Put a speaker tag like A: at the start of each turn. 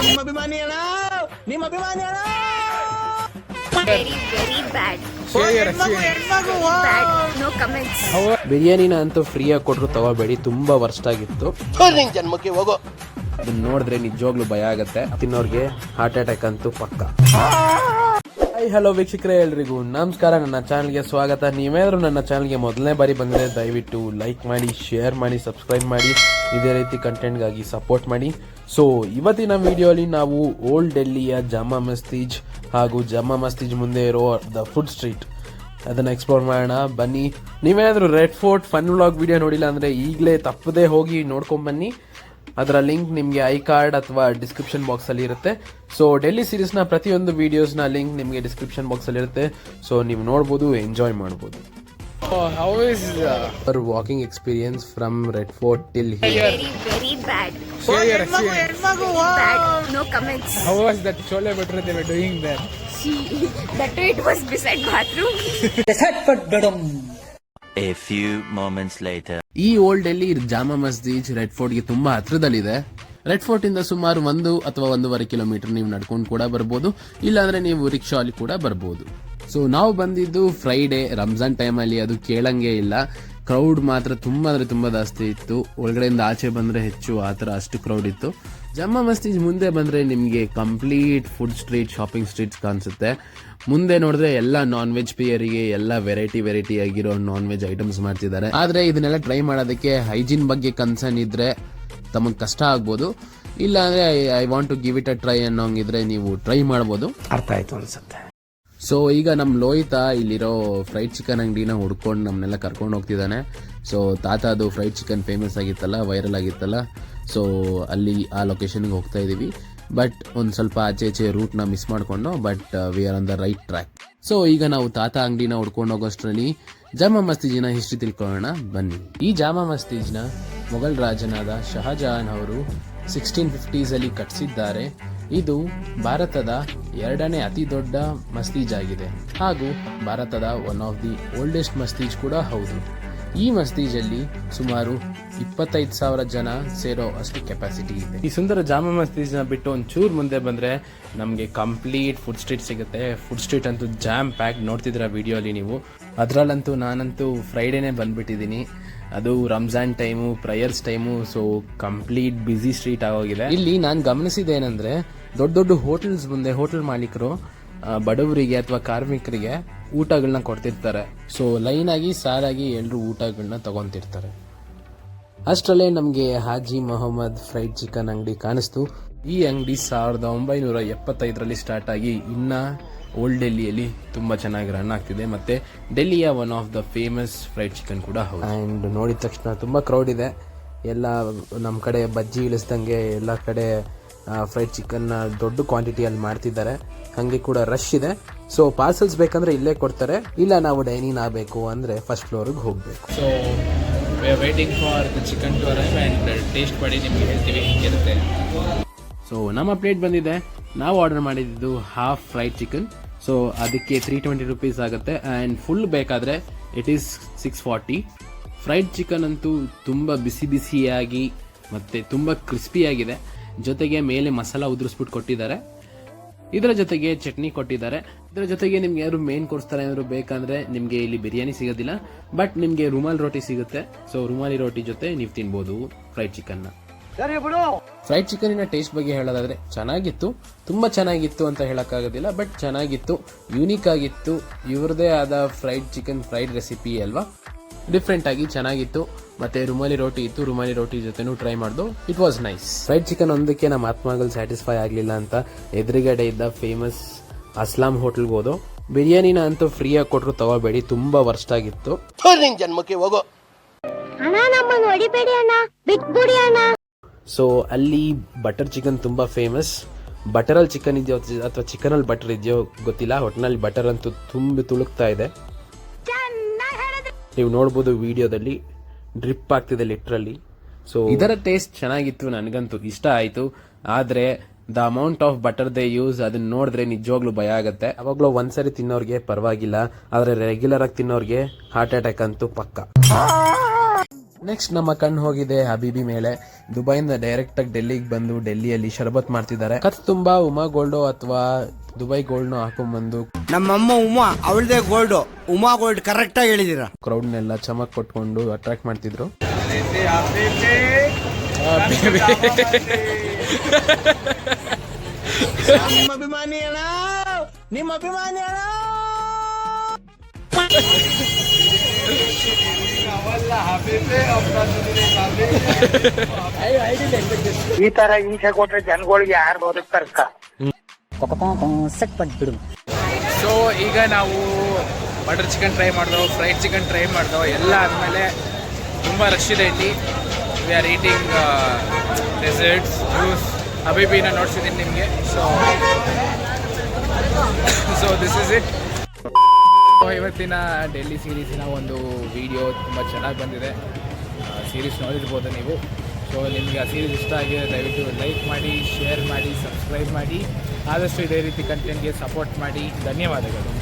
A: ನಿಮ್ಮ ಅಭಿಮಾನಿ ಅಣ್ಣ, ನಿಮ್ಮ ಅಭಿಮಾನಿ ಅಣ್ಣ.
B: Very bad. Bad. No comments.
C: ಬಿರಿಯಾನಿನ ಅಂತೂ ಫ್ರೀಯಾಗಿ ಕೊಟ್ಟರು ತಗೋಬೇಡಿ, ತುಂಬಾ ವರ್ಸ್ಟ್ ಆಗಿತ್ತು.
A: ಜನ್ಮಕ್ಕೆ ಹೋಗೋ.
C: ಅದನ್ನ ನೋಡಿದ್ರೆ ನಿಜವಾಗ್ಲೂ ಭಯ ಆಗತ್ತೆ. ತಿನ್ನೋರ್ಗೆ ಹಾರ್ಟ್ ಅಟ್ಯಾಕ್ ಅಂತೂ ಪಕ್ಕ. ಹಾಯ್ ಹಲೋ ವೀಕ್ಷಕರೇ, ಎಲ್ರಿಗೂ ನಮಸ್ಕಾರ. ನನ್ನ ಚಾನಲ್ಗೆ ಸ್ವಾಗತ. ನೀವೇನಾದ್ರೂ ನನ್ನ ಚಾನಲ್ಗೆ ಮೊದಲನೇ ಬಾರಿ ಬಂದರೆ ದಯವಿಟ್ಟು ಲೈಕ್ ಮಾಡಿ, ಶೇರ್ ಮಾಡಿ, ಸಬ್ಸ್ಕ್ರೈಬ್ ಮಾಡಿ. ಇದೇ ರೀತಿ ಕಂಟೆಂಟ್ಗಾಗಿ ಸಪೋರ್ಟ್ ಮಾಡಿ. ಸೊ ಇವತ್ತಿನ ವಿಡಿಯೋಲಿ ನಾವು ಓಲ್ಡ್ ಡೆಲ್ಲಿಯ ಜಾಮಾ ಮಸ್ಜಿದ್ ಹಾಗೂ ಜಾಮಾ ಮಸ್ಜಿದ್ ಮುಂದೆ ಇರೋ ದ ಫುಡ್ ಸ್ಟ್ರೀಟ್ ಅದನ್ನು ಎಕ್ಸ್ಪ್ಲೋರ್ ಮಾಡೋಣ. ಬನ್ನಿ. ನೀವೇನಾದರೂ red fort fun vlog video ನೋಡಿಲ್ಲ ಅಂದರೆ ಈಗಲೇ ತಪ್ಪದೇ ಹೋಗಿ ನೋಡ್ಕೊಂಬನ್ನಿ. ಅದರ ಲಿಂಕ್ ನಿಮಗೆ ಐ ಕಾರ್ಡ್ ಅಥವಾ ಡಿಸ್ಕ್ರಿಪ್ಷನ್ ಬಾಕ್ಸಲ್ಲಿ ಇರುತ್ತೆ. ಸೊ ಡೆಲ್ಲಿ ಸೀರೀಸ್ನ ಪ್ರತಿಯೊಂದು ವಿಡಿಯೋಸ್ನ ಲಿಂಕ್ ನಿಮಗೆ ಡಿಸ್ಕ್ರಿಪ್ಷನ್ ಬಾಕ್ಸಲ್ಲಿ ಇರುತ್ತೆ. ಸೊ ನೀವು ನೋಡ್ಬೋದು, ಎಂಜಾಯ್ ಮಾಡ್ಬೋದು.
D: How is
C: Our walking experience from Red Fort till here?
B: Very bad.
D: your experience?
B: Bad. No comments.
D: How was that chole bhature they were doing there?
B: That too, it was beside bathroom.
E: A few moments later.
C: ಈ old Delhi ಜಾಮಾ ಮಸ್ಜಿದ್ red ಫೋರ್ಟ್ಗೆ ತುಂಬಾ ಹತ್ರದಲ್ಲಿದೆ. Red fort ಇಂದ ಸುಮಾರು 1 ಅಥವಾ 1.5 kilometre ನೀವು ನಡ್ಕೊಂಡು ಕೂಡ ಬರ್ಬೋದು, ಇಲ್ಲಾಂದ್ರೆ ನೀವು ರಿಕ್ಷಾ ಅಲ್ಲಿ ಕೂಡ ಬರ್ಬೋದು. ಸೊ ನಾವು ಬಂದಿದ್ದು ಫ್ರೈಡೆ, ರಂಜಾನ್ ಟೈಮಲ್ಲಿ. ಅದು ಕೇಳಂಗೆ ಇಲ್ಲ, ಕ್ರೌಡ್ ಮಾತ್ರ ತುಂಬಾ ಅಂದ್ರೆ ತುಂಬಾ ಜಾಸ್ತಿ ಇತ್ತು. ಒಳಗಡೆಯಿಂದ ಆಚೆ ಬಂದ್ರೆ ಹೆಚ್ಚು, ಆತರ ಅಷ್ಟು ಕ್ರೌಡ್ ಇತ್ತು. ಜಾಮಾ ಮಸ್ಜಿದ್ ಮುಂದೆ ಬಂದ್ರೆ ನಿಮ್ಗೆ complete food street, shopping streets ಕಾಣಿಸುತ್ತೆ. ಮುಂದೆ ನೋಡಿದ್ರೆ ಎಲ್ಲ ನಾನ್ ವೆಜ್ ಪ್ರಿಯರಿಗೆ ಎಲ್ಲ ವೆರೈಟಿ ಆಗಿರೋ ನಾನ್ ವೆಜ್ ಐಟಮ್ಸ್ ಮಾಡ್ತಿದ್ದಾರೆ. ಆದ್ರೆ ಇದನ್ನೆಲ್ಲ ಟ್ರೈ ಮಾಡೋದಕ್ಕೆ ಹೈಜೀನ್ ಬಗ್ಗೆ ಕನ್ಸರ್ನ್ ಇದ್ರೆ ತಮಗೆ ಕಷ್ಟ ಆಗ್ಬೋದು. ಇಲ್ಲ ಅಂದ್ರೆ I want to give it a try ಅನ್ನೋಂಗಿದ್ರೆ ನೀವು ಟ್ರೈ ಮಾಡ್ಬೋದು.
A: ಅರ್ಥ ಆಯ್ತು ಅನ್ಸುತ್ತೆ.
C: ಸೊ ಈಗ ನಮ್ಮ ಲೋಹಿತ ಇಲ್ಲಿರೋ ಫ್ರೈಡ್ ಚಿಕನ್ ಅಂಗಡಿನ ಹುಡ್ಕೊಂಡು ನಮ್ಮನ್ನೆಲ್ಲ ಕರ್ಕೊಂಡು ಹೋಗ್ತಿದ್ದಾನೆ. ಸೊ ತಾತ ಅದು ಫ್ರೈಡ್ ಚಿಕನ್ ಫೇಮಸ್ ಆಗಿತ್ತಲ್ಲ, ವೈರಲ್ ಆಗಿತ್ತಲ್ಲ, ಸೊ ಅಲ್ಲಿ ಆ ಲೊಕೇಶನ್ಗೆ ಹೋಗ್ತಾ ಇದೀವಿ. ಬಟ್ ಒಂದು ಸ್ವಲ್ಪ ಆಚೆ ರೂಟ್ನ ಮಿಸ್ ಮಾಡ್ಕೊಂಡು, but we are on the right track. So ಈಗ ನಾವು ತಾತ ಅಂಗಡಿನ ಹುಡ್ಕೊಂಡು ಹೋಗೋಷ್ಟರಲ್ಲಿ ಜಾಮಾ ಮಸ್ಜಿದ್ನ ಹಿಸ್ಟ್ರಿ ತಿಳ್ಕೊಳ್ಳೋಣ ಬನ್ನಿ. ಈ ಜಾಮಾ ಮಸ್ಜಿದ್ನ ಮೊಘಲ್ ರಾಜನಾದ ಶಹಜಹಾನ್ ಅವರು 1650s ಅಲ್ಲಿ ಕಟ್ಟಿಸಿದ್ದಾರೆ. ಇದು ಭಾರತದ 2ನೇ ಅತಿ ದೊಡ್ಡ ಮಸ್ಜಿದ್ ಆಗಿದೆ ಹಾಗೂ ಭಾರತದ ಒನ್ ಆಫ್ ದಿ ಓಲ್ಡೆಸ್ಟ್ ಮಸ್ಜಿದ್ ಕೂಡ ಹೌದು. ಈ ಮಸ್ಜಿದ್ ಅಲ್ಲಿ ಸುಮಾರು 25,000 ಜನ ಸೇರೋ ಅಷ್ಟು ಕೆಪಾಸಿಟಿ ಇದೆ. ಈ ಸುಂದರ ಜಾಮಾ ಮಸ್ಜಿದ್ ನ ಬಿಟ್ಟು ಒಂಚೂರು ಮುಂದೆ ಬಂದ್ರೆ ನಮಗೆ ಕಂಪ್ಲೀಟ್ ಫುಡ್ ಸ್ಟ್ರೀಟ್ ಸಿಗುತ್ತೆ. ಫುಡ್ ಸ್ಟ್ರೀಟ್ ಅಂತೂ ಜಾಮ್ ಪ್ಯಾಕ್, ನೋಡ್ತಿದ್ರ ವಿಡಿಯೋ ಅಲ್ಲಿ ನೀವು. ಅದ್ರಲ್ಲಂತೂ ನಾನಂತೂ ಫ್ರೈಡೇನೆ ಬಂದ್ಬಿಟ್ಟಿದ್ದೀನಿ. ಅದು Ramzan time, prayers time. So complete busy street ಆಗೋಗಿದೆ. ಇಲ್ಲಿ ನಾನು ಗಮನಿಸಿದ್ದೇನೆಂದ್ರೆ ದೊಡ್ಡ ಹೋಟೆಲ್ಸ್ ಮುಂದೆ ಹೋಟೆಲ್ ಮಾಲೀಕರು ಬಡವರಿಗೆ ಅಥವಾ ಕಾರ್ಮಿಕರಿಗೆ ಊಟಗಳನ್ನ ಕೊಡ್ತಿರ್ತಾರೆ. ಸೊ ಲೈನ್ ಆಗಿ ಸಾಲಾಗಿ ಎಲ್ಲರೂ ಊಟಗಳನ್ನ ತಗೊಂತಿರ್ತಾರೆ. ಅಷ್ಟರಲ್ಲೇ ನಮಗೆ ಹಾಜಿ ಮೊಹಮ್ಮದ್ ಫ್ರೈಡ್ ಚಿಕನ್ ಅಂಗಡಿ ಕಾಣಿಸ್ತು. ಈ ಅಂಗಡಿ 1975ರಲ್ಲಿ ಸ್ಟಾರ್ಟ್ ಆಗಿ ಇನ್ನ ಓಲ್ಡ್ ಡೆಲ್ಲಿಯಲ್ಲಿ ತುಂಬಾ ಚೆನ್ನಾಗಿ ರನ್ ಆಗ್ತಿದೆ. ಮತ್ತೆ ಡೆಲ್ಲಿಯ one of the famous fried chicken ಕೂಡ ಹೌದು. ಅಂಡ್ ನೋಡಿದ ತಕ್ಷಣ ತುಂಬಾ ಕ್ರೌಡ್ ಇದೆ. ಎಲ್ಲ ನಮ್ಮ ಕಡೆ ಬಜ್ಜಿ ಇಳಿಸ್ದಂಗೆ ಎಲ್ಲ ಕಡೆ ಫ್ರೈಡ್ ಚಿಕನ್ ದೊಡ್ಡ ಕ್ವಾಂಟಿಟಿಯಲ್ಲಿ ಮಾಡ್ತಿದ್ದಾರೆ. ಹಂಗೆ ಕೂಡ ರಶ್ ಇದೆ. ಸೊ ಪಾರ್ಸಲ್ಸ್ ಬೇಕಂದ್ರೆ ಇಲ್ಲೇ ಕೊಡ್ತಾರೆ, ಇಲ್ಲ ನಾವು ಡೈನಿಂಗ್ ಆಗಬೇಕು ಅಂದ್ರೆ ಫಸ್ಟ್ ಫ್ಲೋರ್ಗೆ ಹೋಗಬೇಕು.
D: So we are waiting for the chicken to arrive and taste ಮಾಡಿ ನಿಮಗೆ ಹೇಳ್ತೀವಿ ಹೇಗಿರುತ್ತೆ.
C: ಸೊ ನಮ್ಮ ಪ್ಲೇಟ್ ಬಂದಿದೆ. ನಾವು ಆರ್ಡರ್ ಮಾಡಿದ್ದು ಹಾಫ್ ಫ್ರೈಡ್ ಚಿಕನ್. ಸೊ ಅದಕ್ಕೆ 320 rupees ಆಗುತ್ತೆ. ಆ್ಯಂಡ್ ಫುಲ್ ಬೇಕಾದರೆ ಇಟ್ ಈಸ್ 640. ಫ್ರೈಡ್ ಚಿಕನ್ ಅಂತೂ ತುಂಬ ಬಿಸಿಯಾಗಿ ಮತ್ತು ತುಂಬ ಕ್ರಿಸ್ಪಿಯಾಗಿದೆ. ಜೊತೆಗೆ ಮೇಲೆ ಮಸಾಲ ಉದುರಿಸ್ಬಿಟ್ಟು ಕೊಟ್ಟಿದ್ದಾರೆ. ಇದರ ಜೊತೆಗೆ ಚಟ್ನಿ ಕೊಟ್ಟಿದ್ದಾರೆ. ಇದರ ಜೊತೆಗೆ ನಿಮ್ಗೆ ಯಾರು ಮೇನ್ ಕೊಡ್ತಾರೆ ಏನಾದ್ರು ಬೇಕಂದ್ರೆ ನಿಮಗೆ ಇಲ್ಲಿ ಬಿರಿಯಾನಿ ಸಿಗೋದಿಲ್ಲ, ಬಟ್ ನಿಮಗೆ ರುಮಾಲ್ ರೋಟಿ ಸಿಗುತ್ತೆ. ಸೊ ರುಮಾಲಿ ರೋಟಿ ಜೊತೆ ನೀವು ತಿನ್ಬೋದು ಫ್ರೈಡ್ ಚಿಕನ್ನ. ಫ್ರೈಡ್ ಚಿಕನಿನ ಟೇಸ್ಟ್ ಬಗ್ಗೆ ಹೇಳೋದಾದ್ರೆ ಚೆನ್ನಾಗಿತ್ತು, ತುಂಬಾ ಚೆನ್ನಾಗಿತ್ತು ಅಂತ ಹೇಳಕ್ಕಾಗೋದಿಲ್ಲ, ಬಟ್ ಚೆನ್ನಾಗಿತ್ತು, ಯೂನಿಕ್ ಆಗಿತ್ತು. ಇವ್ರದೇ ಆದ ಫ್ರೈಡ್ ಚಿಕನ್ ಫ್ರೈಡ್ ರೆಸಿಪಿ ಅಲ್ವಾ, ಡಿಫ್ರೆಂಟ್ ಆಗಿ ಚೆನ್ನಾಗಿತ್ತು. ಮತ್ತೆ ರುಮಾಲಿ ರೋಟಿ ಇತ್ತು, ರುಮಾಲಿ ರೋಟಿ ಜೊತೆನೂ ಟ್ರೈ ಮಾಡ್ದು. It was nice. Fried chicken ಒಂದಕ್ಕೆ ನಮ್ಮ ಆತ್ಮಗಳು ಸ್ಯಾಟಿಸ್ಫೈ ಆಗಲಿಲ್ಲ ಅಂತ ಎದುರುಗಡೆ ಇದ್ದ ಫೇಮಸ್ ಅಸ್ಲಾಂ ಹೋಟೆಲ್ಗೆ ಹೋದೋ. ಬಿರಿಯಾನಿನ ಅಂತೂ ಫ್ರೀಯಾಗಿ ಕೊಟ್ಟರು ತಗೋಬೇಡಿ, ತುಂಬಾ ವರ್ಸ್ಟ್ ಆಗಿತ್ತು.
A: ಜನ್ಮಕ್ಕೆ ಹೋಗೋ.
C: ಸೊ ಅಲ್ಲಿ ಬಟರ್ ಚಿಕನ್ ತುಂಬಾ ಫೇಮಸ್. ಬಟರಲ್ಲಿ ಚಿಕನ್ ಇದೆಯೋ ಅಥವಾ ಚಿಕನಲ್ಲಿ ಬಟರ್ ಇದೆಯೋ ಗೊತ್ತಿಲ್ಲ, ಒಟ್ಟಿನಲ್ಲಿ ಬಟರ್ ಅಂತೂ ತುಂಬಿ ತುಳುಕ್ತಾ ಇದೆ. ನೀವು ನೋಡ್ಬೋದು ವಿಡಿಯೋದಲ್ಲಿ ಡ್ರಿಪ್ ಆಗ್ತಿದೆ ಲಿಟ್ರಲಿ. ಸೊ ಇದರ ಟೇಸ್ಟ್ ಚೆನ್ನಾಗಿತ್ತು, ನನಗಂತೂ ಇಷ್ಟ ಆಯ್ತು. ಆದ್ರೆ the amount of butter they use ಅದನ್ನ ನೋಡಿದ್ರೆ ನಿಜವಾಗ್ಲೂ ಭಯ ಆಗುತ್ತೆ. ಅವಾಗ್ಲೂ ಒಂದ್ಸರಿ ತಿನ್ನೋರ್ಗೆ ಪರವಾಗಿಲ್ಲ, ಆದ್ರೆ ರೆಗ್ಯುಲರ್ ಆಗಿ ತಿನ್ನೋರ್ಗೆ ಹಾರ್ಟ್ ಅಟ್ಯಾಕ್ ಅಂತೂ ಪಕ್ಕ. ನೆಕ್ಸ್ಟ್ ನಮ್ಮ ಕಣ್ಣು ಹೋಗಿದೆ ಹಬೀಬಿ ಮೇಲೆ. ದುಬೈಯಿಂದ ಡೈರೆಕ್ಟ್ ಆಗಿ ಡೆಲ್ಲಿಗೆ ಬಂದು ಡೆಲ್ಲಿಯಲ್ಲಿ ಶರಬತ್ ಮಾಡ್ತಿದ್ದಾರೆ. ಕತ್ ತುಂಬಾ ಉಮಾ ಗೋಲ್ಡು ಅಥವಾ ದುಬೈ ಗೋಲ್ಡ್ನು ಹಾಕೊಂಡ್ಬಂದು
A: ನಮ್ಮಮ್ಮ ಉಮಾ ಅವಳದೇ ಗೋಲ್ಡ್, ಉಮಾ ಗೋಲ್ಡ್ ಕರೆಕ್ಟ್ ಆಗಿ ಹೇಳಿದೀರ.
C: ಕ್ರೌಡ್ನೆಲ್ಲ ಚಮಕ್ ಕೊಟ್ಕೊಂಡು ಅಟ್ರಾಕ್ಟ್ ಮಾಡ್ತಿದ್ರು.
A: ನಿಮ್ಮ ಅಭಿಮಾನಿ ಅಣ್ಣ, ನಿಮ್ಮ ಅಭಿಮಾನಿ ಅಣ್ಣ.
F: ಈ ತರ ಹಿಂಸೆ ಕೊಟ್ರೆ ಜನಗಳಿಗೆ ಯಾರು ಬದುಕ್ತಾರ?
D: ಸೊ ಈಗ ನಾವು ಬಟರ್ ಚಿಕನ್ ಟ್ರೈ ಮಾಡಿದೆವು, ಫ್ರೈಡ್ ಚಿಕನ್ ಟ್ರೈ ಮಾಡಿದೆವು. ಎಲ್ಲ ಆದಮೇಲೆ ತುಂಬ ರಶ್ ಇದೆ ಇಲ್ಲಿ. We are eating desserts, juice. ಹಬೀಬಿನ ನೋಡ್ಸಿದ್ದೀನಿ ನಿಮಗೆ. So this is it. ಇವತ್ತಿನ ಡೆಲ್ಲಿ ಸೀರೀಸಿನ ಒಂದು ವಿಡಿಯೋ ತುಂಬ ಚೆನ್ನಾಗಿ ಬಂದಿದೆ. ಸೀರೀಸ್ ನೋಡಿರ್ಬೋದು ನೀವು. ಸೊ ನಿಮಗೆ ಆ ಸೀರೀಸ್ ಇಷ್ಟ ಆಗಿದೆ ದಯವಿಟ್ಟು ಲೈಕ್ ಮಾಡಿ, ಶೇರ್ ಮಾಡಿ, ಸಬ್ಸ್ಕ್ರೈಬ್ ಮಾಡಿ. ಆದಷ್ಟು ಇದೇ ರೀತಿ ಕಂಟೆಂಟ್ಗೆ ಸಪೋರ್ಟ್ ಮಾಡಿ. ಧನ್ಯವಾದಗಳು.